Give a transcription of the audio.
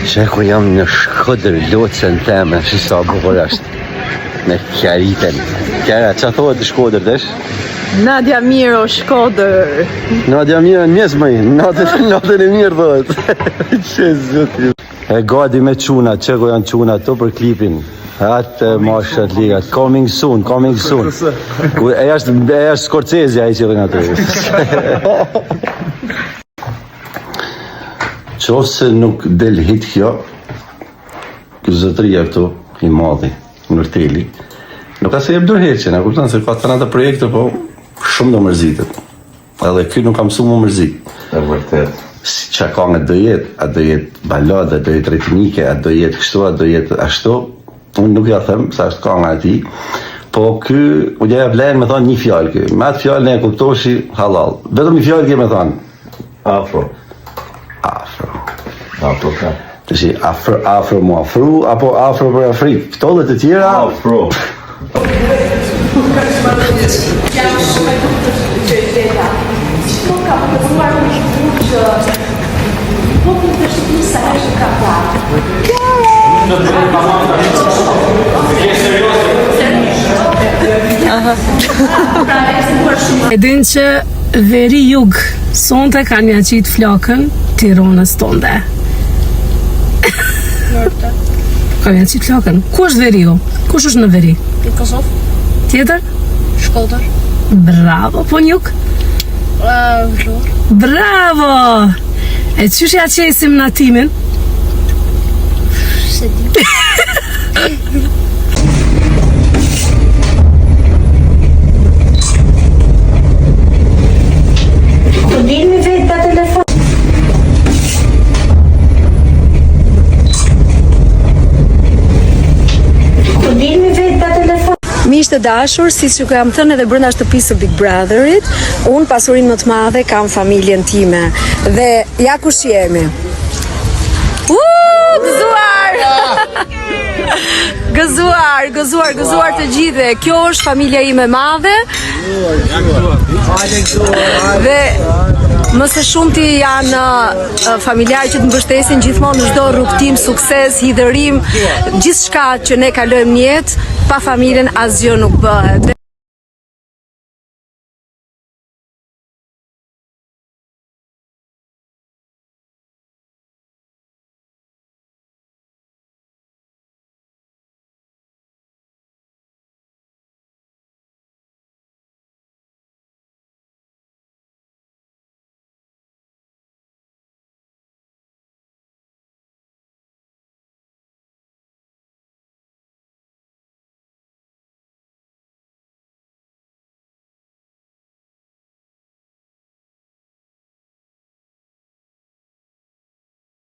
Sheku jam në Shkodër, lotësën teme, që sa bukur është. Me Kjaritën. Kjara, që thohet Shkodër desh? Nadia Miro, Shkodër. Nadia Miro në mjesë mëj, natën e mirë thohet. Që zëtë. E gadi me quna, që ku janë quna të për klipin. Atë mashat ligat, coming soon. E është Scorsese ai që vjen aty. Qofë se nuk del hit kjo zëtëria këtu i madhi, Nurteli, nuk ka se jep dërheqen, e kuptan se ka të nëta projekte, po shumë do mërzitet. Edhe kjo nuk ka mësu më mërzit. E vërtet. Si që ka nga do jetë, a do jetë balade, a do jetë ritmike, a do jetë kështu, a do jetë ashtu, unë nuk ja them, sa është ka nga ati, po kjo, u gjeja vlenë me thonë një fjallë kjo, me atë fjallë ne e kuptoshi halal. Vetëm një fjallë kjo me thonë. Afro, ka. Të shi, afro mu afru, apo afro për Afrikë. Këtollet e tjera... Afro. E din që veri jug sonte kanë mja qitë flakën Tiranës tonde. Ka mja qitë flakën. Ku është veri ju? Kush është në veri? Kosovë. Tjetër? Shkodër. Bravo, po njuk? Vlorë. Bravo! E qysh ja qesim në atimin? Se di. Dilmi vetë da telefon. Dilmi vetë da telefon. Miqtë të dashur, siç ju kam thënë edhe brenda shtëpisë së Big Brotherit, unë pasurinë më të madhe kam familjen time. Dhe ja kush jemi. Gëzuar të gjithë. Kjo është familja ime e madhe. Dhe më së shumti janë familjarë që të mbështesin gjithmonë në çdo rrugtim, sukses, hidhërim, gjithçka që ne kalojmë në jetë, pa familjen asgjë nuk bëhet.